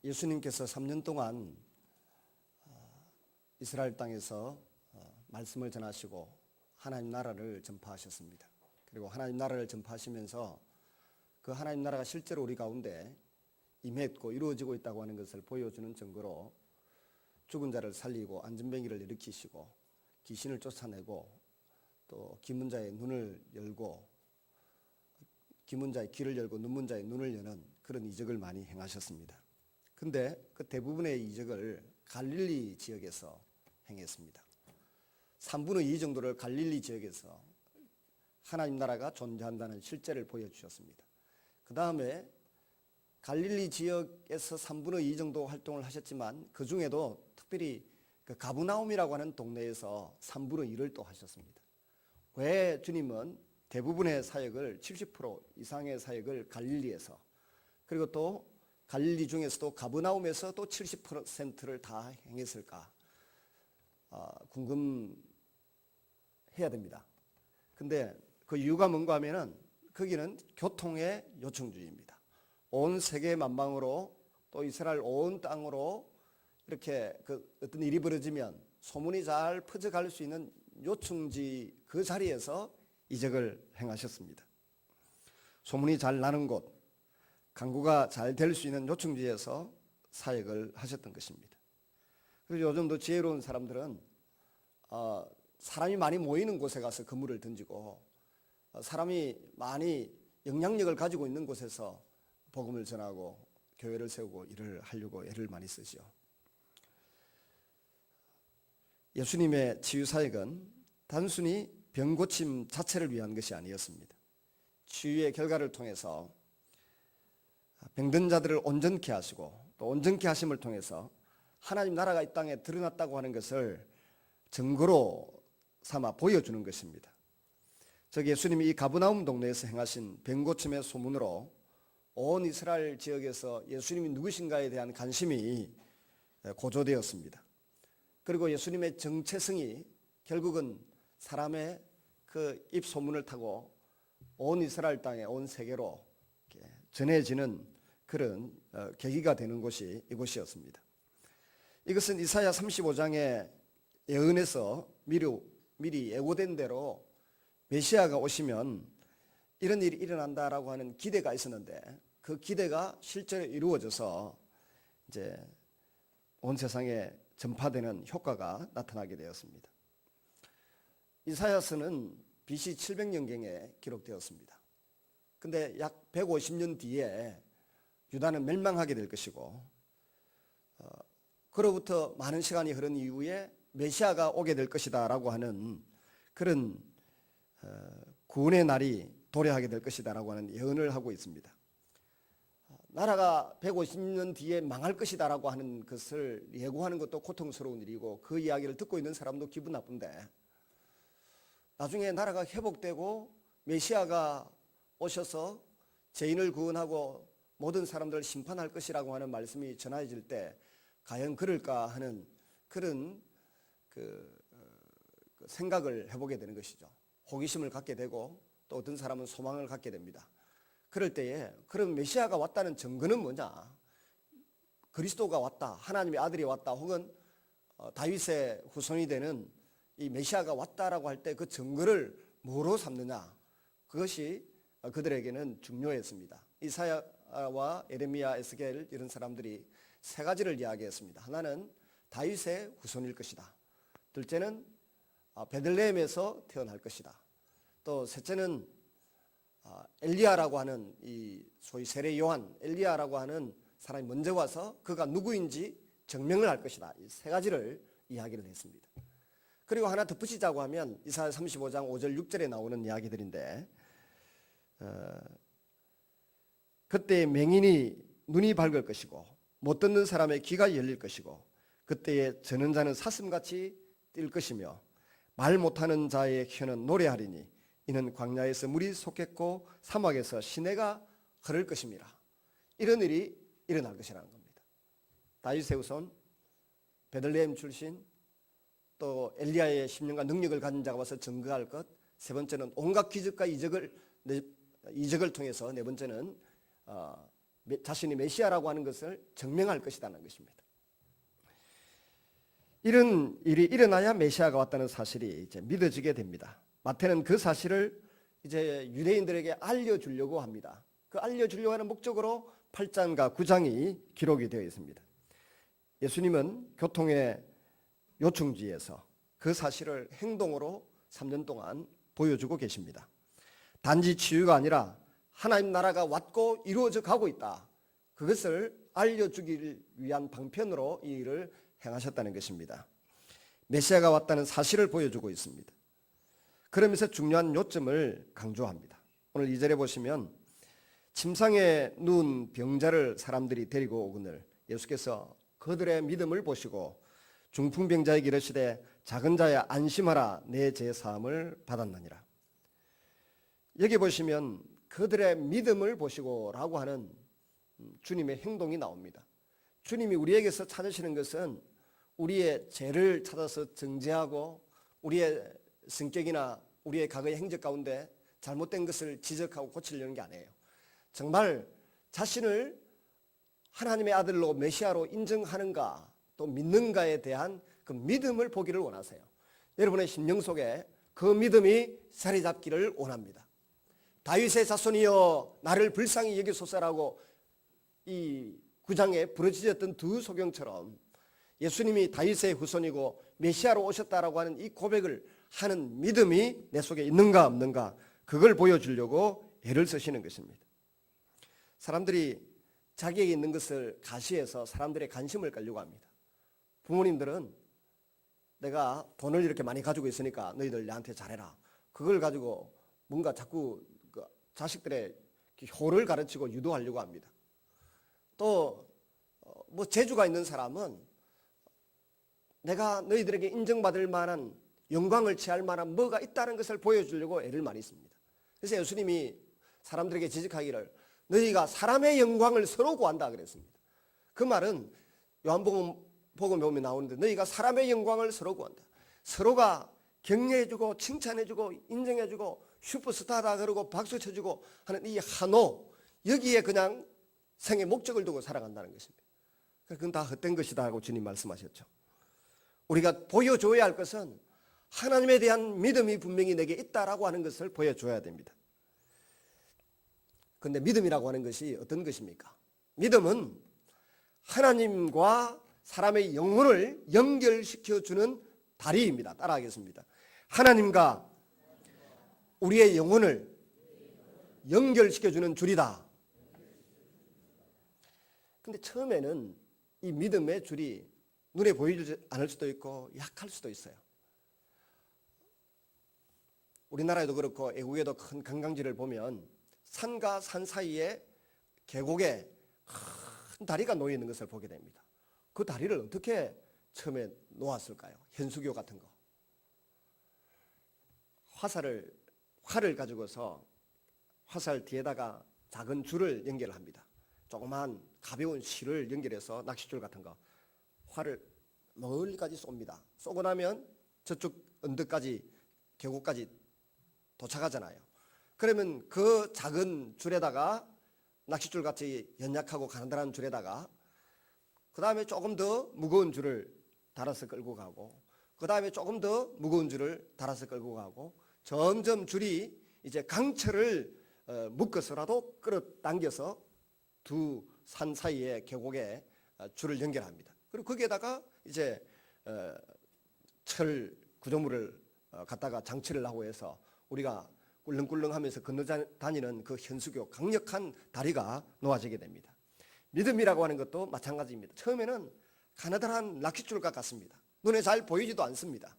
예수님께서 3년 동안 이스라엘 땅에서 말씀을 전하시고 하나님 나라를 전파하셨습니다. 그리고 하나님 나라를 전파하시면서 그 하나님 나라가 실제로 우리 가운데 임했고 이루어지고 있다고 하는 것을 보여주는 증거로 죽은 자를 살리고 안전병기를 일으키시고 귀신을 쫓아내고 또 기문 자의 눈을 열고 기문 자의 귀를 열고 눈문 자의 눈을 여는 그런 이적을 많이 행하셨습니다. 근데 그 대부분의 이적을 갈릴리 지역에서 행했습니다. 3분의 2 정도를 갈릴리 지역에서 하나님 나라가 존재한다는 실제를 보여주셨습니다. 그 다음에 갈릴리 지역에서 3분의 2 정도 활동을 하셨지만 그 중에도 특별히 그 가브나움이라고 하는 동네에서 3분의 1을 또 하셨습니다. 왜 주님은 대부분의 사역을 70% 이상의 사역을 갈릴리에서 그리고 또 갈릴리 중에서도 가브나움에서 또 70%를 다 행했을까 궁금해야 됩니다. 근데 그 이유가 뭔가 하면은 거기는 교통의 요청주의입니다. 온 세계 만방으로 또 이스라엘 온 땅으로 이렇게 그 어떤 일이 벌어지면 소문이 잘 퍼져갈 수 있는 요청지 그 자리에서 이적을 행하셨습니다. 소문이 잘 나는 곳, 강구가 잘 될 수 있는 요청지에서 사역을 하셨던 것입니다. 그래서 요즘도 지혜로운 사람들은 사람이 많이 모이는 곳에 가서 그물을 던지고 사람이 많이 영향력을 가지고 있는 곳에서 복음을 전하고 교회를 세우고 일을 하려고 애를 많이 쓰죠. 예수님의 치유사역은 단순히 병고침 자체를 위한 것이 아니었습니다. 치유의 결과를 통해서 병든 자들을 온전케 하시고 또 온전케 하심을 통해서 하나님 나라가 이 땅에 드러났다고 하는 것을 증거로 삼아 보여주는 것입니다. 즉 예수님이 이 가브나움 동네에서 행하신 병고침의 소문으로 온 이스라엘 지역에서 예수님이 누구신가에 대한 관심이 고조되었습니다. 그리고 예수님의 정체성이 결국은 사람의 그 입소문을 타고 온 이스라엘 땅에 온 세계로 전해지는 그런 계기가 되는 곳이 이곳이었습니다. 이것은 이사야 35장의 예언에서 미리 예고된 대로 메시아가 오시면 이런 일이 일어난다라고 하는 기대가 있었는데 그 기대가 실제로 이루어져서 이제 온 세상에 전파되는 효과가 나타나게 되었습니다. 이사야서는 BC 700년경에 기록되었습니다. 근데 약 150년 뒤에 유다는 멸망하게 될 것이고 그로부터 많은 시간이 흐른 이후에 메시아가 오게 될 것이다 라고 하는 그런 구원의 날이 도래하게 될 것이다 라고 하는 예언을 하고 있습니다. 나라가 150년 뒤에 망할 것이다 라고 하는 것을 예고하는 것도 고통스러운 일이고 그 이야기를 듣고 있는 사람도 기분 나쁜데 나중에 나라가 회복되고 메시아가 오셔서 죄인을 구원하고 모든 사람들을 심판할 것이라고 하는 말씀이 전해질 때 과연 그럴까 하는 그런 그 생각을 해보게 되는 것이죠. 호기심을 갖게 되고 또 어떤 사람은 소망을 갖게 됩니다. 그럴 때에 그럼 메시아가 왔다는 증거는 뭐냐? 그리스도가 왔다, 하나님의 아들이 왔다, 혹은 다윗의 후손이 되는 이 메시아가 왔다라고 할 때 그 증거를 뭐로 삼느냐? 그것이 그들에게는 중요했습니다. 이사야와 에레미야, 에스겔 이런 사람들이 세 가지를 이야기했습니다. 하나는 다윗의 후손일 것이다. 둘째는 베들레헴에서 태어날 것이다. 또 셋째는 엘리야라고 하는 이 소위 세례 요한 엘리야라고 하는 사람이 먼저 와서 그가 누구인지 증명을 할 것이다. 이 세 가지를 이야기를 했습니다. 그리고 하나 덧붙이자고 하면 이사야 35장 5절 6절에 나오는 이야기들인데 그때 맹인이 눈이 밝을 것이고 못 듣는 사람의 귀가 열릴 것이고 그때에 저는 자는 사슴같이 뛸 것이며 말 못하는 자의 혀는 노래하리니 이는 광야에서 물이 솟겠고 사막에서 시내가 흐를 것입니다. 이런 일이 일어날 것이라는 겁니다. 다윗의 후손, 베들레헴 출신, 또 엘리야의 심령과 능력을 가진 자가 와서 증거할 것, 세 번째는 온갖 기적과 이적을 통해서 네 번째는 자신이 메시아라고 하는 것을 증명할 것이라는 것입니다. 이런 일이 일어나야 메시아가 왔다는 사실이 이제 믿어지게 됩니다. 마태는 그 사실을 이제 유대인들에게 알려주려고 합니다. 그 알려주려고 하는 목적으로 8장과 9장이 기록이 되어 있습니다. 예수님은 교통의 요충지에서 그 사실을 행동으로 3년 동안 보여주고 계십니다. 단지 치유가 아니라 하나님 나라가 왔고 이루어져 가고 있다. 그것을 알려주기 위한 방편으로 이 일을 행하셨다는 것입니다. 메시아가 왔다는 사실을 보여주고 있습니다. 그러면서 중요한 요점을 강조합니다. 오늘 2절에 보시면 침상에 누운 병자를 사람들이 데리고 오거늘 예수께서 그들의 믿음을 보시고 중풍병자에게 이르시되 작은 자야 안심하라 내 죄사함을 받았느니라. 여기 보시면 그들의 믿음을 보시고라고 하는 주님의 행동이 나옵니다. 주님이 우리에게서 찾으시는 것은 우리의 죄를 찾아서 정죄하고 우리의 성격이나 우리의 과거의 행적 가운데 잘못된 것을 지적하고 고치려는 게 아니에요. 정말 자신을 하나님의 아들로 메시아로 인정하는가 또 믿는가에 대한 그 믿음을 보기를 원하세요. 여러분의 심령 속에 그 믿음이 자리 잡기를 원합니다. 다윗의 자손이여 나를 불쌍히 여기소서라고 이 9장에 부르짖었던 두 소경처럼 예수님이 다윗의 후손이고 메시아로 오셨다라고 하는 이 고백을 하는 믿음이 내 속에 있는가 없는가 그걸 보여주려고 애를 쓰시는 것입니다. 사람들이 자기에게 있는 것을 가시해서 사람들의 관심을 끌려고 합니다. 부모님들은 내가 돈을 이렇게 많이 가지고 있으니까 너희들 나한테 잘해라. 그걸 가지고 뭔가 자꾸 자식들의 효를 가르치고 유도하려고 합니다. 또 뭐 재주가 있는 사람은 내가 너희들에게 인정받을 만한 영광을 취할 만한 뭐가 있다는 것을 보여주려고 애를 많이 씁니다. 그래서 예수님이 사람들에게 지적하기를 너희가 사람의 영광을 서로 구한다 그랬습니다. 그 말은 요한복음에 보면 나오는데 너희가 사람의 영광을 서로 구한다. 서로가 격려해주고 칭찬해주고 인정해주고 슈퍼스타다 그러고 박수 쳐주고 하는 이 한호 여기에 그냥 생의 목적을 두고 살아간다는 것입니다. 그건 다 헛된 것이다 하고 주님 말씀하셨죠. 우리가 보여줘야 할 것은 하나님에 대한 믿음이 분명히 내게 있다라고 하는 것을 보여줘야 됩니다. 그런데 믿음이라고 하는 것이 어떤 것입니까? 믿음은 하나님과 사람의 영혼을 연결시켜주는 다리입니다. 따라하겠습니다. 하나님과 우리의 영혼을 연결시켜주는 줄이다. 근데 처음에는 이 믿음의 줄이 눈에 보이지 않을 수도 있고 약할 수도 있어요. 우리나라에도 그렇고 외국에도 큰 관광지를 보면 산과 산 사이에 계곡에 큰 다리가 놓여 있는 것을 보게 됩니다. 그 다리를 어떻게 처음에 놓았을까요? 현수교 같은 거. 활을 가지고서 화살 뒤에다가 작은 줄을 연결합니다. 조그만 가벼운 실을 연결해서 낚싯줄 같은 거 활을 멀리까지 쏩니다. 쏘고 나면 저쪽 언덕까지 계곡까지 도착하잖아요. 그러면 그 작은 줄에다가 낚싯줄 같이 연약하고 가난한 줄에다가 그 다음에 조금 더 무거운 줄을 달아서 끌고 가고 그 다음에 조금 더 무거운 줄을 달아서 끌고 가고 점점 줄이 이제 강철을 묶어서라도 끌어당겨서 두 산 사이의 계곡에 줄을 연결합니다. 그리고 거기에다가 이제 철 구조물을 갖다가 장치를 하고 해서 우리가 꿀렁꿀렁하면서 건너다니는 그 현수교 강력한 다리가 놓아지게 됩니다. 믿음이라고 하는 것도 마찬가지입니다. 처음에는 가느다란 낚싯줄과 같습니다. 눈에 잘 보이지도 않습니다.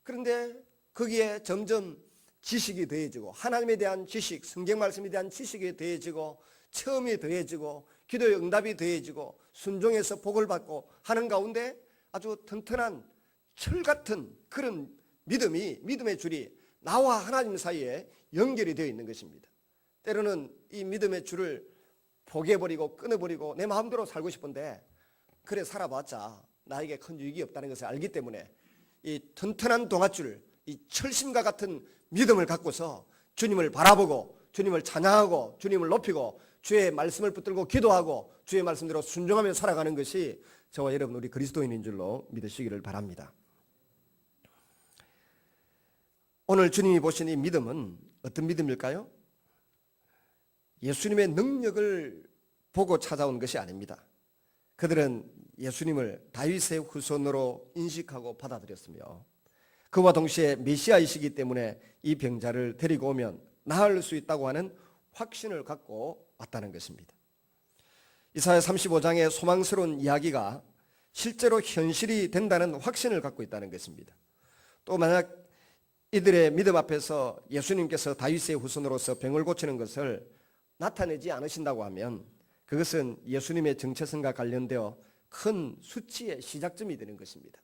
그런데 거기에 점점 지식이 더해지고 하나님에 대한 지식, 성경 말씀에 대한 지식이 더해지고 체험이 더해지고 기도의 응답이 더해지고 순종해서 복을 받고 하는 가운데 아주 튼튼한 철 같은 그런 믿음의 줄이 나와 하나님 사이에 연결이 되어 있는 것입니다. 때로는 이 믿음의 줄을 포기해버리고 끊어버리고 내 마음대로 살고 싶은데 그래 살아봤자 나에게 큰 유익이 없다는 것을 알기 때문에 이 튼튼한 동아줄, 이 철심과 같은 믿음을 갖고서 주님을 바라보고 주님을 찬양하고 주님을 높이고 주의 말씀을 붙들고 기도하고 주의 말씀대로 순종하며 살아가는 것이 저와 여러분 우리 그리스도인인 줄로 믿으시기를 바랍니다. 오늘 주님이 보신 이 믿음은 어떤 믿음일까요? 예수님의 능력을 보고 찾아온 것이 아닙니다. 그들은 예수님을 다윗의 후손으로 인식하고 받아들였으며 그와 동시에 메시아이시기 때문에 이 병자를 데리고 오면 나을 수 있다고 하는 확신을 갖고 왔다는 것입니다. 이사야 35장의 소망스러운 이야기가 실제로 현실이 된다는 확신을 갖고 있다는 것입니다. 또 만약 이들의 믿음 앞에서 예수님께서 다윗의 후손으로서 병을 고치는 것을 나타내지 않으신다고 하면 그것은 예수님의 정체성과 관련되어 큰 수치의 시작점이 되는 것입니다.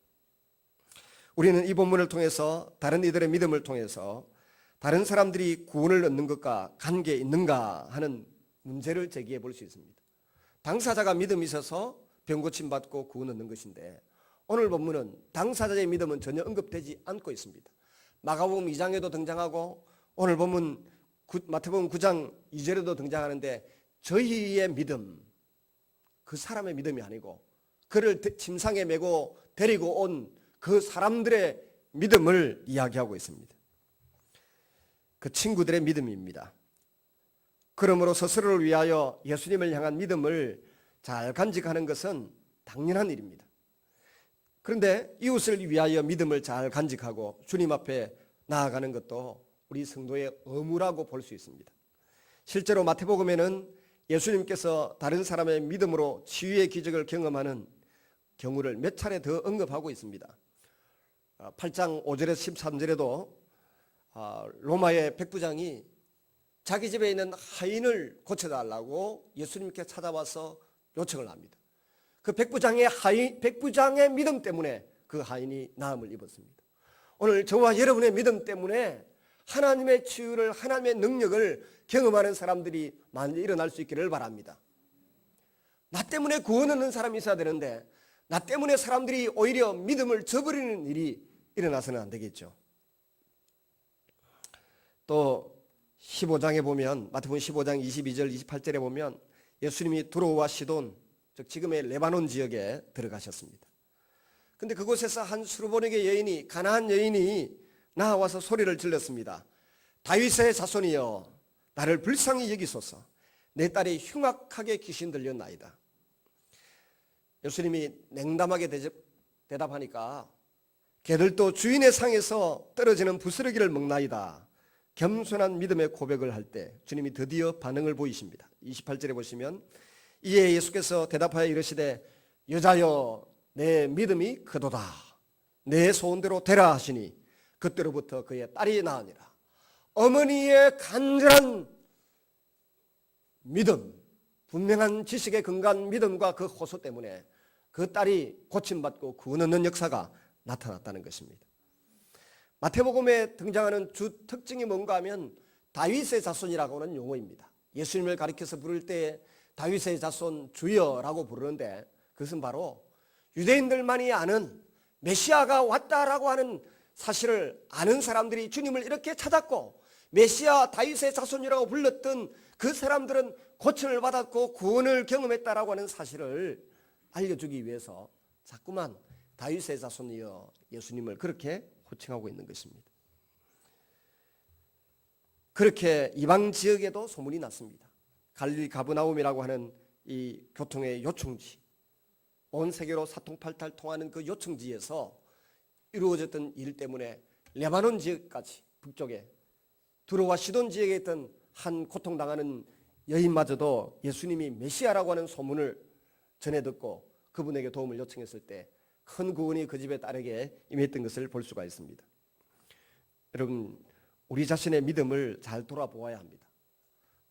우리는 이 본문을 통해서 다른 이들의 믿음을 통해서 다른 사람들이 구원을 얻는 것과 관계 있는가 하는 문제를 제기해 볼 수 있습니다. 당사자가 믿음이 있어서 병 고침 받고 구원 얻는 것인데 오늘 본문은 당사자의 믿음은 전혀 언급되지 않고 있습니다. 마가복음 2장에도 등장하고 오늘 본문 마태복음 9장 2절에도 등장하는데 저희의 믿음, 그 사람의 믿음이 아니고 그를 침상에 메고 데리고 온 그 사람들의 믿음을 이야기하고 있습니다. 그 친구들의 믿음입니다. 그러므로 스스로를 위하여 예수님을 향한 믿음을 잘 간직하는 것은 당연한 일입니다. 그런데 이웃을 위하여 믿음을 잘 간직하고 주님 앞에 나아가는 것도 우리 성도의 의무라고 볼 수 있습니다. 실제로 마태복음에는 예수님께서 다른 사람의 믿음으로 치유의 기적을 경험하는 경우를 몇 차례 더 언급하고 있습니다. 8장 5절에서 13절에도 로마의 백부장이 자기 집에 있는 하인을 고쳐달라고 예수님께 찾아와서 요청을 합니다. 그 백부장의 믿음 때문에 그 하인이 나음을 입었습니다. 오늘 저와 여러분의 믿음 때문에 하나님의 치유를, 하나님의 능력을 경험하는 사람들이 많이 일어날 수 있기를 바랍니다. 나 때문에 구원 얻는 사람이 있어야 되는데 나 때문에 사람들이 오히려 믿음을 저버리는 일이 일어나서는 안 되겠죠. 또 15장에 보면 마태복음 15장 22절 28절에 보면 예수님이 두로와 시돈, 즉 지금의 레바논 지역에 들어가셨습니다. 그런데 그곳에서 한 수르보닉의 여인이, 가나안 여인이 나와서 소리를 질렀습니다. 다윗의 자손이여 나를 불쌍히 여기소서. 내 딸이 흉악하게 귀신 들렸나이다. 예수님이 냉담하게 대답하니까 개들도 주인의 상에서 떨어지는 부스러기를 먹나이다. 겸손한 믿음의 고백을 할 때 주님이 드디어 반응을 보이십니다. 28절에 보시면 이에 예수께서 대답하여 이르시되 여자여 내 믿음이 크도다. 내 소원대로 되라 하시니 그때로부터 그의 딸이 나으니라. 어머니의 간절한 믿음, 분명한 지식에 근거한 믿음과 그 호소 때문에 그 딸이 고침받고 구원 얻는 역사가 나타났다는 것입니다. 마태복음에 등장하는 주 특징이 뭔가 하면 다윗의 자손이라고 하는 용어입니다. 예수님을 가리켜서 부를 때 다윗의 자손 주여라고 부르는데 그것은 바로 유대인들만이 아는 메시아가 왔다라고 하는 사실을 아는 사람들이 주님을 이렇게 찾았고 메시아 다윗의 자손이라고 불렀던 그 사람들은 고침을 받았고 구원을 경험했다라고 하는 사실을 알려주기 위해서 자꾸만 다윗의 자손이여 예수님을 그렇게 호칭하고 있는 것입니다. 그렇게 이방 지역에도 소문이 났습니다. 갈릴리 가브나움이라고 하는 이 교통의 요충지, 온 세계로 사통팔탈 통하는 그 요충지에서 이루어졌던 일 때문에 레바논 지역까지 북쪽에 두로와 시돈 지역에 있던 한 고통당하는 여인마저도 예수님이 메시아라고 하는 소문을 전해 듣고 그분에게 도움을 요청했을 때 큰 구원이 그 집의 딸에게 임했던 것을 볼 수가 있습니다. 여러분, 우리 자신의 믿음을 잘 돌아보아야 합니다.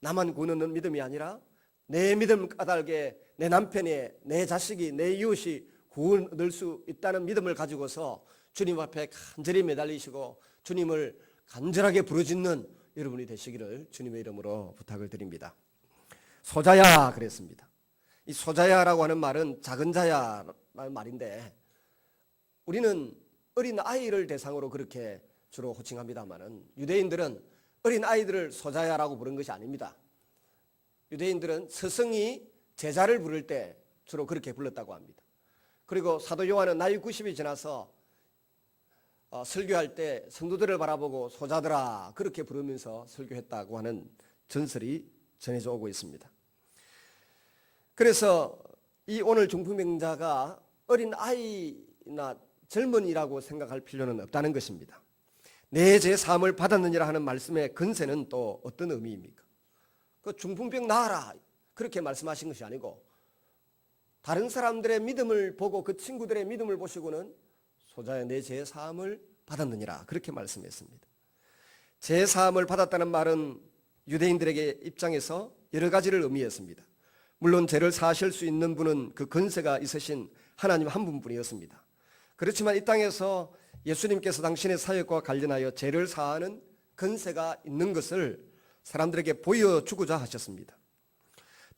나만 구원 얻는 믿음이 아니라 내 믿음 까닭에 내 남편이, 내 자식이, 내 이웃이 구원 얻을 수 있다는 믿음을 가지고서 주님 앞에 간절히 매달리시고 주님을 간절하게 부르짖는 여러분이 되시기를 주님의 이름으로 부탁을 드립니다. 소자야 그랬습니다. 이 소자야라고 하는 말은 작은 자야라는 말인데 우리는 어린 아이를 대상으로 그렇게 주로 호칭합니다만은 유대인들은 어린 아이들을 소자야라고 부른 것이 아닙니다. 유대인들은 스승이 제자를 부를 때 주로 그렇게 불렀다고 합니다. 그리고 사도 요한은 나이 90이 지나서 설교할 때 성도들을 바라보고 소자들아 그렇게 부르면서 설교했다고 하는 전설이 전해져 오고 있습니다. 그래서 이 오늘 중풍병자가 어린 아이나 젊은이라고 생각할 필요는 없다는 것입니다. 내 죄 사함을 받았느니라 하는 말씀의 근세는 또 어떤 의미입니까? 그 중풍병 나아라 그렇게 말씀하신 것이 아니고 다른 사람들의 믿음을 보고 그 친구들의 믿음을 보시고는 소자야 내 죄 사함을 받았느니라 그렇게 말씀했습니다. 죄 사함을 받았다는 말은 유대인들에게 입장에서 여러 가지를 의미했습니다. 물론 죄를 사하실 수 있는 분은 그 권세가 있으신 하나님 한 분뿐이었습니다. 그렇지만 이 땅에서 예수님께서 당신의 사역과 관련하여 죄를 사하는 권세가 있는 것을 사람들에게 보여주고자 하셨습니다.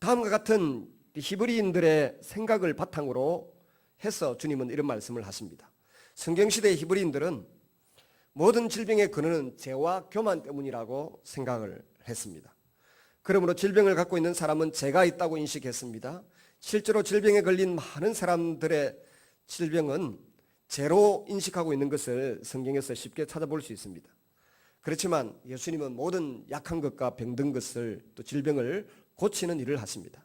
다음과 같은 히브리인들의 생각을 바탕으로 해서 주님은 이런 말씀을 하십니다. 성경시대의 히브리인들은 모든 질병의 근원은 죄와 교만 때문이라고 생각을 했습니다. 그러므로 질병을 갖고 있는 사람은 죄가 있다고 인식했습니다. 실제로 질병에 걸린 많은 사람들의 질병은 죄로 인식하고 있는 것을 성경에서 쉽게 찾아볼 수 있습니다. 그렇지만 예수님은 모든 약한 것과 병든 것을 또 질병을 고치는 일을 하십니다.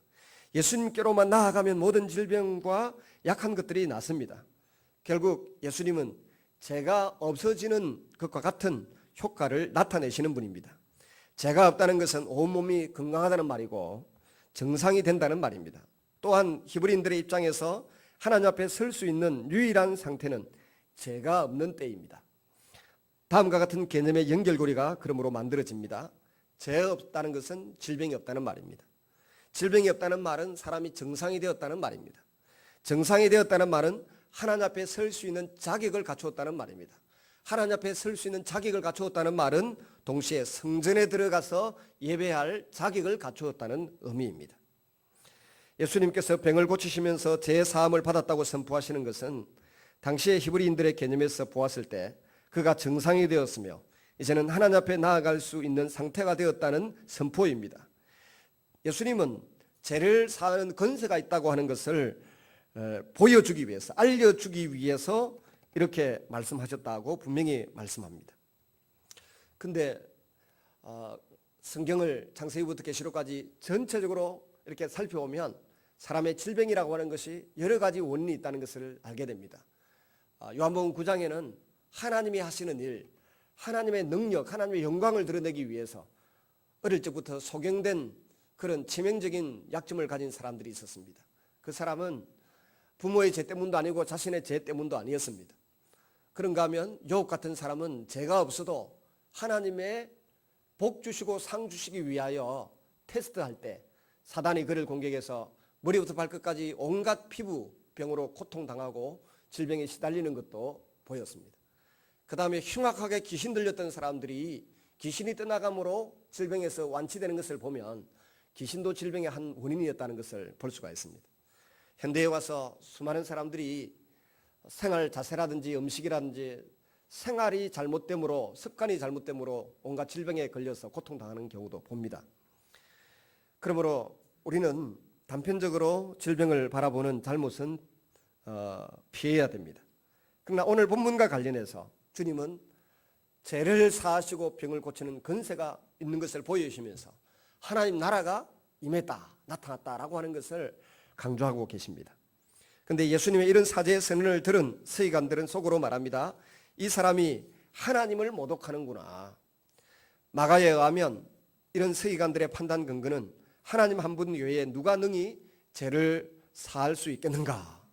예수님께로만 나아가면 모든 질병과 약한 것들이 낫습니다. 결국 예수님은 죄가 없어지는 것과 같은 효과를 나타내시는 분입니다. 죄가 없다는 것은 온몸이 건강하다는 말이고 정상이 된다는 말입니다. 또한 히브리인들의 입장에서 하나님 앞에 설 수 있는 유일한 상태는 죄가 없는 때입니다. 다음과 같은 개념의 연결고리가 그러므로 만들어집니다. 죄 없다는 것은 질병이 없다는 말입니다. 질병이 없다는 말은 사람이 정상이 되었다는 말입니다. 정상이 되었다는 말은 하나님 앞에 설 수 있는 자격을 갖추었다는 말입니다. 하나님 앞에 설 수 있는 자격을 갖추었다는 말은 동시에 성전에 들어가서 예배할 자격을 갖추었다는 의미입니다. 예수님께서 병을 고치시면서 죄 사함을 받았다고 선포하시는 것은 당시의 히브리인들의 개념에서 보았을 때 그가 정상이 되었으며 이제는 하나님 앞에 나아갈 수 있는 상태가 되었다는 선포입니다. 예수님은 죄를 사하는 권세가 있다고 하는 것을 보여주기 위해서, 알려주기 위해서 이렇게 말씀하셨다고 분명히 말씀합니다. 근데 성경을 창세기부터 계시록까지 전체적으로 이렇게 살펴보면 사람의 질병이라고 하는 것이 여러 가지 원인이 있다는 것을 알게 됩니다. 요한복음 9장에는 하나님이 하시는 일, 하나님의 능력, 하나님의 영광을 드러내기 위해서 어릴 적부터 소경된 그런 치명적인 약점을 가진 사람들이 있었습니다. 그 사람은 부모의 죄 때문도 아니고 자신의 죄 때문도 아니었습니다. 그런가 하면 욥 같은 사람은 죄가 없어도 하나님의 복 주시고 상 주시기 위하여 테스트할 때 사단이 그를 공격해서 머리부터 발끝까지 온갖 피부병으로 고통당하고 질병에 시달리는 것도 보였습니다. 그 다음에 흉악하게 귀신 들렸던 사람들이 귀신이 떠나감으로 질병에서 완치되는 것을 보면 귀신도 질병의 한 원인이었다는 것을 볼 수가 있습니다. 현대에 와서 수많은 사람들이 생활 자세라든지 음식이라든지 생활이 잘못됨으로 습관이 잘못됨으로 온갖 질병에 걸려서 고통당하는 경우도 봅니다. 그러므로 우리는 단편적으로 질병을 바라보는 잘못은 피해야 됩니다. 그러나 오늘 본문과 관련해서 주님은 죄를 사하시고 병을 고치는 권세가 있는 것을 보여주시면서 하나님 나라가 임했다, 나타났다라고 하는 것을 강조하고 계십니다. 그런데 예수님의 이런 사제의 선언을 들은 서기관들은 속으로 말합니다. 이 사람이 하나님을 모독하는구나. 마가에 의하면 이런 서기관들의 판단 근거는 하나님 한 분 외에 누가 능히 죄를 사할 수 있겠는가,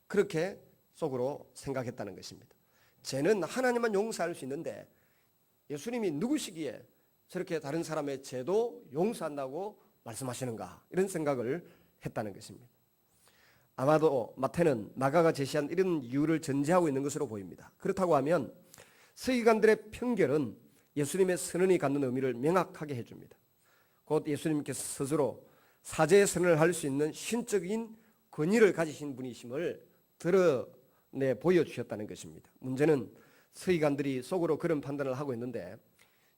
그렇게 속으로 생각했다는 것입니다. 죄는 하나님만 용서할 수 있는데 예수님이 누구시기에 저렇게 다른 사람의 죄도 용서한다고 말씀하시는가, 이런 생각을 했다는 것입니다. 아마도 마태는 마가가 제시한 이런 이유를 전제하고 있는 것으로 보입니다. 그렇다고 하면 서기관들의 편결은 예수님의 선언이 갖는 의미를 명확하게 해줍니다. 곧 예수님께서 스스로 사제의 선언을 할 수 있는 신적인 권위를 가지신 분이심을 드러내 보여주셨다는 것입니다. 문제는 서기관들이 속으로 그런 판단을 하고 있는데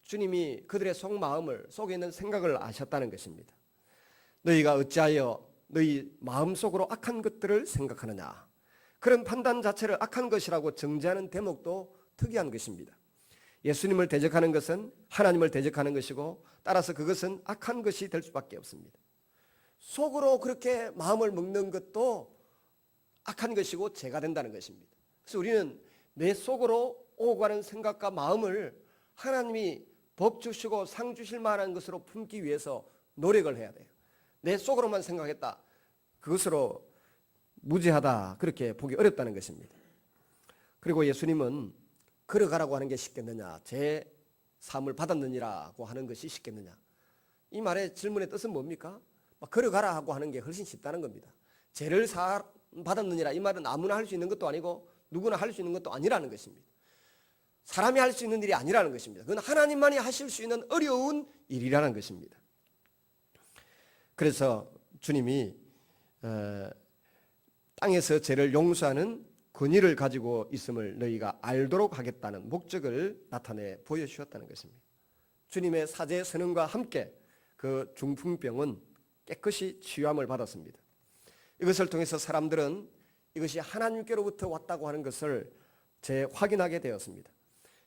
주님이 그들의 속에 있는 생각을 아셨다는 것입니다. 너희가 어찌하여 너희 마음속으로 악한 것들을 생각하느냐. 그런 판단 자체를 악한 것이라고 정죄하는 대목도 특이한 것입니다. 예수님을 대적하는 것은 하나님을 대적하는 것이고 따라서 그것은 악한 것이 될 수밖에 없습니다. 속으로 그렇게 마음을 먹는 것도 악한 것이고 죄가 된다는 것입니다. 그래서 우리는 내 속으로 오고 가는 생각과 마음을 하나님이 복 주시고 상 주실 만한 것으로 품기 위해서 노력을 해야 돼요. 내 속으로만 생각했다. 그것으로 무지하다. 그렇게 보기 어렵다는 것입니다. 그리고 예수님은 걸어가라고 하는 게 쉽겠느냐, 제 사함을 받았느니라고 하는 것이 쉽겠느냐. 이 말의 질문의 뜻은 뭡니까? 걸어가라 하고 하는 게 훨씬 쉽다는 겁니다. 죄를 사함 받았느니라, 이 말은 아무나 할 수 있는 것도 아니고 누구나 할 수 있는 것도 아니라는 것입니다. 사람이 할 수 있는 일이 아니라는 것입니다. 그건 하나님만이 하실 수 있는 어려운 일이라는 것입니다. 그래서 주님이 땅에서 죄를 용서하는 권위를 가지고 있음을 너희가 알도록 하겠다는 목적을 나타내 보여주셨다는 것입니다. 주님의 사제 선언과 함께 그 중풍병은 깨끗이 치유함을 받았습니다. 이것을 통해서 사람들은 이것이 하나님께로부터 왔다고 하는 것을 재확인하게 되었습니다.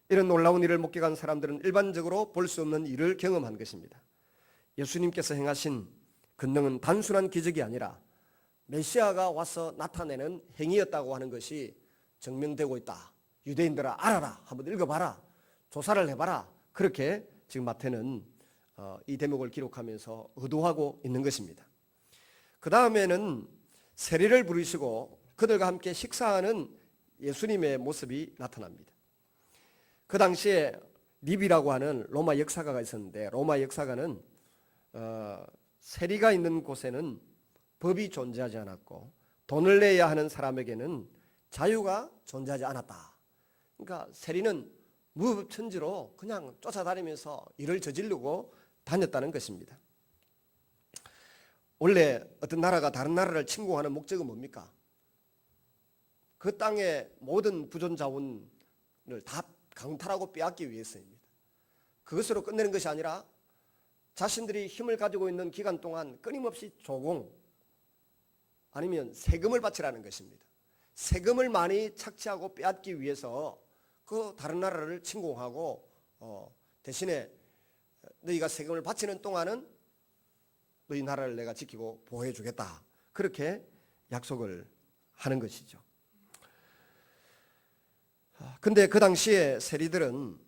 이런 놀라운 일을 목격한 사람들은 일반적으로 볼 수 없는 일을 경험한 것입니다. 예수님께서 행하신 권능은 단순한 기적이 아니라 메시아가 와서 나타내는 행위였다고 하는 것이 증명되고 있다. 유대인들아 알아라. 한번 읽어봐라. 조사를 해봐라. 그렇게 지금 마태는 이 대목을 기록하면서 의도하고 있는 것입니다. 그 다음에는 세리를 부르시고 그들과 함께 식사하는 예수님의 모습이 나타납니다. 그 당시에 립이라고 하는 로마 역사가가 있었는데, 로마 역사가는 세리가 있는 곳에는 법이 존재하지 않았고 돈을 내야 하는 사람에게는 자유가 존재하지 않았다. 그러니까 세리는 무법천지로 그냥 쫓아다니면서 일을 저지르고 다녔다는 것입니다. 원래 어떤 나라가 다른 나라를 침공하는 목적은 뭡니까? 그 땅의 모든 부존 자원을 다 강탈하고 빼앗기 위해서입니다. 그것으로 끝내는 것이 아니라 자신들이 힘을 가지고 있는 기간 동안 끊임없이 조공 아니면 세금을 바치라는 것입니다. 세금을 많이 착취하고 빼앗기 위해서 그 다른 나라를 침공하고 대신에 너희가 세금을 바치는 동안은 너희 나라를 내가 지키고 보호해 주겠다. 그렇게 약속을 하는 것이죠. 근데 그 당시에 세리들은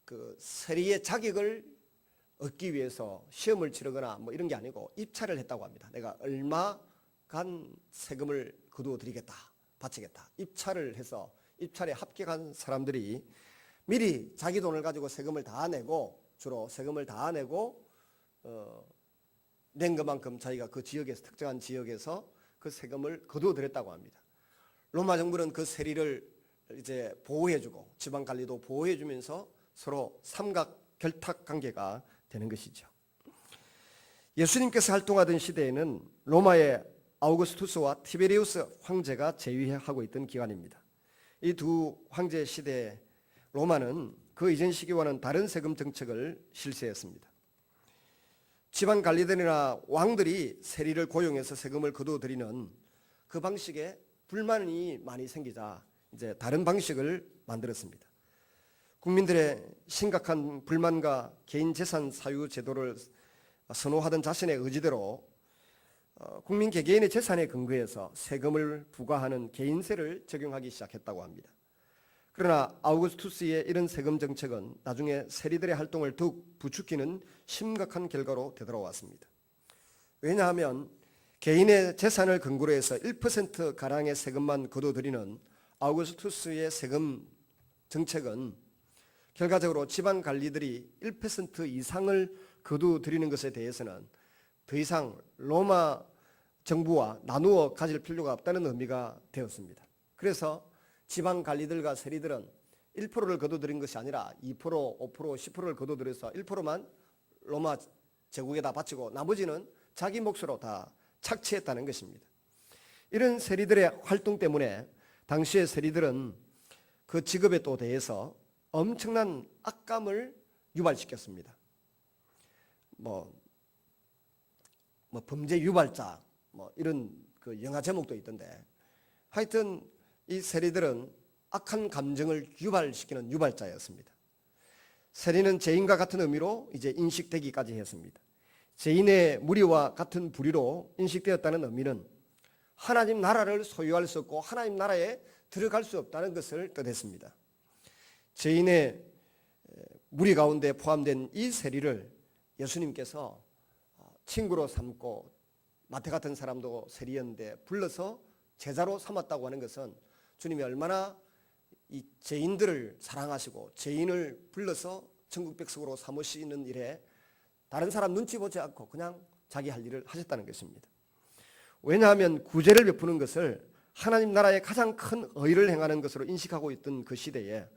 그 세리의 자격을 얻기 위해서 시험을 치르거나 뭐 이런 게 아니고 입찰을 했다고 합니다. 내가 얼마간 세금을 거두어 드리겠다, 바치겠다. 입찰을 해서 입찰에 합격한 사람들이 미리 자기 돈을 가지고 세금을 다 내고, 주로 세금을 다 내고 낸 것만큼 자기가 그 지역에서, 특정한 지역에서 그 세금을 거두어 드렸다고 합니다. 로마 정부는 그 세리를 이제 보호해주고 지방 관리도 보호해주면서 서로 삼각 결탁 관계가 되는 것이죠. 예수님께서 활동하던 시대에는 로마의 아우구스투스와 티베리우스 황제가 제위하고 있던 기간입니다. 이 두 황제 시대에 로마는 그 이전 시기와는 다른 세금 정책을 실시했습니다. 지방 관리들이나 왕들이 세리를 고용해서 세금을 거두어들이는 그 방식에 불만이 많이 생기자 이제 다른 방식을 만들었습니다. 국민들의 심각한 불만과 개인 재산 사유 제도를 선호하던 자신의 의지대로 국민 개개인의 재산에 근거해서 세금을 부과하는 개인세를 적용하기 시작했다고 합니다. 그러나 아우구스투스의 이런 세금 정책은 나중에 세리들의 활동을 더욱 부추기는 심각한 결과로 되돌아왔습니다. 왜냐하면 개인의 재산을 근거로 해서 1%가량의 세금만 거둬들이는 아우구스투스의 세금 정책은 결과적으로 지방 관리들이 1% 이상을 거둬들이는 것에 대해서는 더 이상 로마 정부와 나누어 가질 필요가 없다는 의미가 되었습니다. 그래서 지방 관리들과 세리들은 1%를 거둬들인 것이 아니라 2%, 5%, 10%를 거둬들여서 1%만 로마 제국에다 바치고 나머지는 자기 몫으로 다 착취했다는 것입니다. 이런 세리들의 활동 때문에 당시의 세리들은 그 직업에 또 대해서 엄청난 악감을 유발시켰습니다. 뭐 범죄 유발자 이런 그 영화 제목도 있던데, 하여튼 이 세리들은 악한 감정을 유발시키는 유발자였습니다. 세리는 죄인과 같은 의미로 이제 인식되기까지 했습니다. 죄인의 무리와 같은 부류로 인식되었다는 의미는 하나님 나라를 소유할 수 없고 하나님 나라에 들어갈 수 없다는 것을 뜻했습니다. 죄인의 무리 가운데 포함된 이 세리를 예수님께서 친구로 삼고, 마태 같은 사람도 세리였는데 불러서 제자로 삼았다고 하는 것은 주님이 얼마나 이 죄인들을 사랑하시고 죄인을 불러서 천국 백성으로 삼으시는 일에 다른 사람 눈치 보지 않고 그냥 자기 할 일을 하셨다는 것입니다. 왜냐하면 구제를 베푸는 것을 하나님 나라의 가장 큰 의를 행하는 것으로 인식하고 있던 그 시대에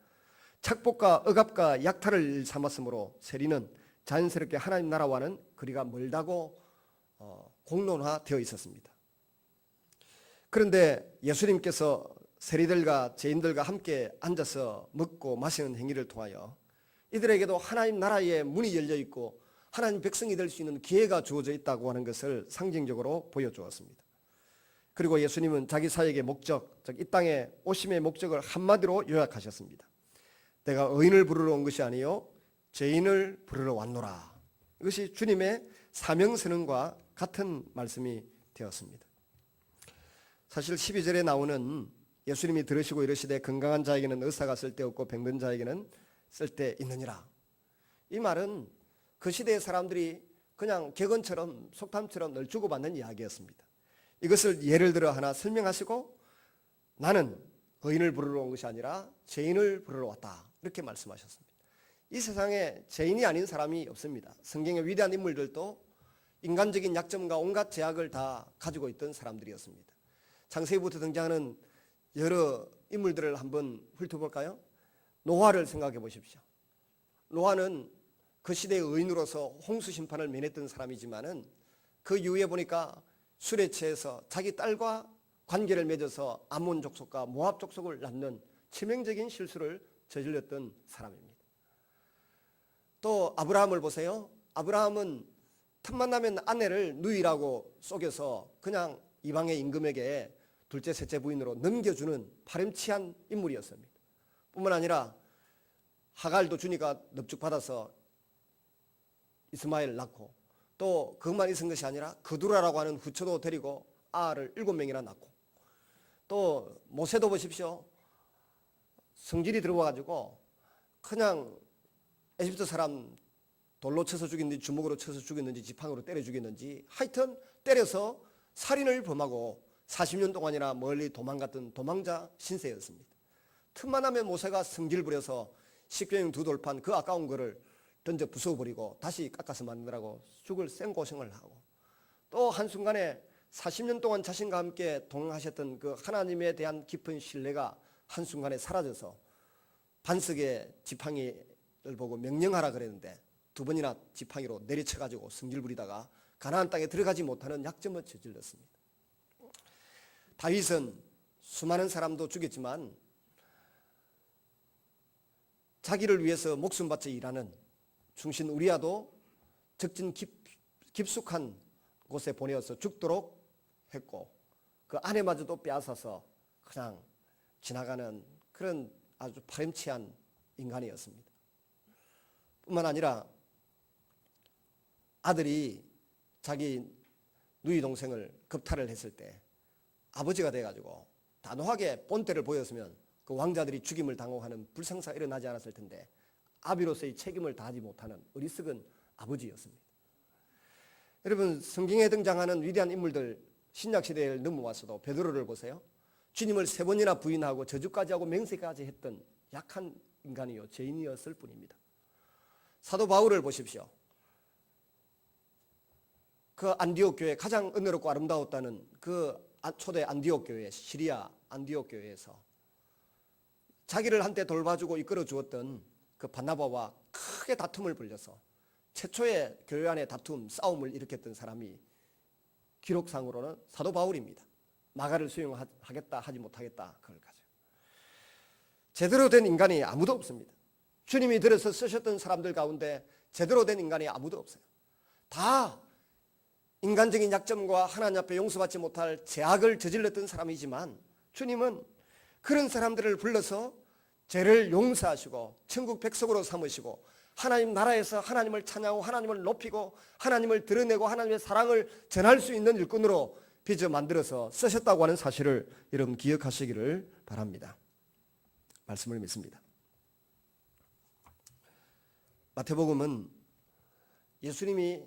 착복과 억압과 약탈을 삼았으므로 세리는 자연스럽게 하나님 나라와는 거리가 멀다고 공론화되어 있었습니다. 그런데 예수님께서 세리들과 죄인들과 함께 앉아서 먹고 마시는 행위를 통하여 이들에게도 하나님 나라의 문이 열려 있고 하나님 백성이 될 수 있는 기회가 주어져 있다고 하는 것을 상징적으로 보여주었습니다. 그리고 예수님은 자기 사역의 목적, 즉 이 땅에 오심의 목적을 한마디로 요약하셨습니다. 내가 의인을 부르러 온 것이 아니요 죄인을 부르러 왔노라. 이것이 주님의 사명선언과 같은 말씀이 되었습니다. 사실 12절에 나오는 예수님이 들으시고 이르시되 건강한 자에게는 의사가 쓸데없고 병든 자에게는 쓸데있느니라. 이 말은 그 시대의 사람들이 그냥 객언처럼 속담처럼 늘 주고받는 이야기였습니다. 이것을 예를 들어 하나 설명하시고 나는 의인을 부르러 온 것이 아니라 죄인을 부르러 왔다, 이렇게 말씀하셨습니다. 이 세상에 죄인이 아닌 사람이 없습니다. 성경의 위대한 인물들도 인간적인 약점과 온갖 제약을 다 가지고 있던 사람들이었습니다. 창세기부터 등장하는 여러 인물들을 한번 훑어볼까요? 노아를 생각해 보십시오. 노아는 그 시대의 의인으로서 홍수 심판을 면했던 사람이지만은 그 이후에 보니까 술에 취해서 자기 딸과 관계를 맺어서 암몬 족속과 모압 족속을 낳는 치명적인 실수를 저질렀던 사람입니다. 또 아브라함을 보세요. 아브라함은 틈만 나면 아내를 누이라고 속여서 그냥 이방의 임금에게 둘째 셋째 부인으로 넘겨주는 파렴치한 인물이었습니다. 뿐만 아니라 하갈도 주니까 넙죽받아서 이스마엘 낳고, 또 그것만 있은 것이 아니라 그두라라고 하는 후처도 데리고 아를 7명이나 낳고, 또 모세도 보십시오. 성질이 들어와가지고 그냥 에집트 사람 돌로 쳐서 죽였는지 주먹으로 쳐서 죽였는지 지팡이로 때려 죽였는지 하여튼 때려서 살인을 범하고 40년 동안이나 멀리 도망갔던 도망자 신세였습니다. 틈만 하면 모세가 성질 부려서 십계명 2돌판 그 아까운 거를 던져 부숴버리고 다시 깎아서 만드라고 죽을 생고생을 하고, 또 한순간에 40년 동안 자신과 함께 동행하셨던 그 하나님에 대한 깊은 신뢰가 한순간에 사라져서 반석의 지팡이를 보고 명령하라 그랬는데 2번이나 지팡이로 내리쳐가지고 성질 부리다가 가나안 땅에 들어가지 못하는 약점을 저질렀습니다. 다윗은 수많은 사람도 죽였지만 자기를 위해서 목숨 바쳐 일하는 충신 우리아도 적진 깊숙한 곳에 보내어서 죽도록 했고, 그 아내마저도 빼앗아서 그냥 지나가는 그런 아주 파렴치한 인간이었습니다. 뿐만 아니라 아들이 자기 누이 동생을 겁탈을 했을 때 아버지가 돼가지고 단호하게 본때를 보였으면 그 왕자들이 죽임을 당하는 불상사가 일어나지 않았을 텐데 아비로서의 책임을 다하지 못하는 어리석은 아버지였습니다. 여러분, 성경에 등장하는 위대한 인물들 신약시대를 넘어와서도 베드로를 보세요. 주님을 3번이나 부인하고 저주까지 하고 맹세까지 했던 약한 인간이요 죄인이었을 뿐입니다. 사도 바울을 보십시오. 그 안디옥 교회, 가장 은혜롭고 아름다웠다는 그 초대 안디옥 교회, 시리아 안디옥 교회에서 자기를 한때 돌봐주고 이끌어 주었던 그 바나바와 크게 다툼을 벌여서 최초의 교회 안의 다툼, 싸움을 일으켰던 사람이 기록상으로는 사도 바울입니다. 마가를 수용하겠다 하지 못하겠다 그걸 가지고 제대로 된 인간이 아무도 없습니다. 주님이 들어서 쓰셨던 사람들 가운데 제대로 된 인간이 아무도 없어요. 다 인간적인 약점과 하나님 앞에 용서받지 못할 죄악을 저질렀던 사람이지만 주님은 그런 사람들을 불러서 죄를 용서하시고 천국 백성으로 삼으시고 하나님 나라에서 하나님을 찬양하고 하나님을 높이고 하나님을 드러내고 하나님의 사랑을 전할 수 있는 일꾼으로 빚어 만들어서 쓰셨다고 하는 사실을 여러분 기억하시기를 바랍니다. 말씀을 믿습니다. 마태복음은 예수님이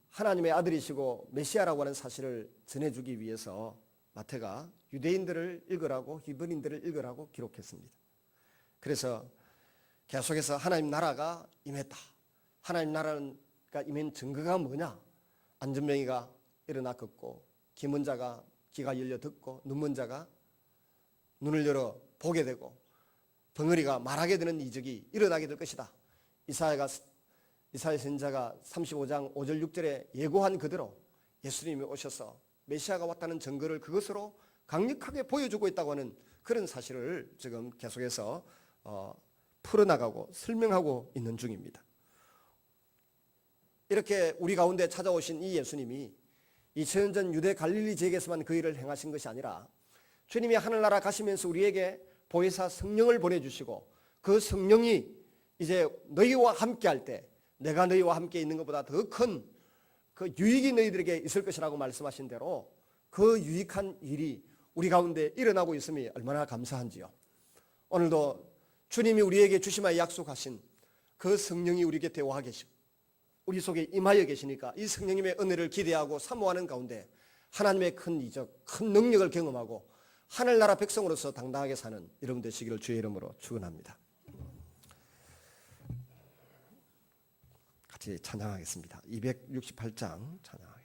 하나님의 아들이시고 메시아라고 하는 사실을 전해주기 위해서 마태가 유대인들을 읽으라고 히브리인들을 읽으라고 기록했습니다. 그래서 계속해서 하나님 나라가 임했다. 하나님 나라가 임한 증거가 뭐냐? 안전병이가 일어나 걷고 김은 자가 귀가 열려 듣고 눈먼 자가 눈을 열어 보게 되고 벙어리가 말하게 되는 이적이 일어나게 될 것이다. 이사야 선지자가 35장 5절 6절에 예고한 그대로 예수님이 오셔서 메시아가 왔다는 증거를 그것으로 강력하게 보여주고 있다고 하는 그런 사실을 지금 계속해서 풀어나가고 설명하고 있는 중입니다. 이렇게 우리 가운데 찾아오신 이 예수님이 2000년 전 유대 갈릴리 지역에서만 그 일을 행하신 것이 아니라 주님이 하늘나라 가시면서 우리에게 보혜사 성령을 보내주시고 그 성령이 이제 너희와 함께 할 때 내가 너희와 함께 있는 것보다 더 큰 그 유익이 너희들에게 있을 것이라고 말씀하신 대로 그 유익한 일이 우리 가운데 일어나고 있음이 얼마나 감사한지요. 오늘도 주님이 우리에게 주시마 약속하신 그 성령이 우리 곁에 와 계시고 우리 속에 임하여 계시니까 이 성령님의 은혜를 기대하고 사모하는 가운데 하나님의 큰 이적, 큰 능력을 경험하고 하늘나라 백성으로서 당당하게 사는 여러분 되시기를 주의 이름으로 축원합니다. 같이 찬양하겠습니다. 268장 찬양하겠습니다.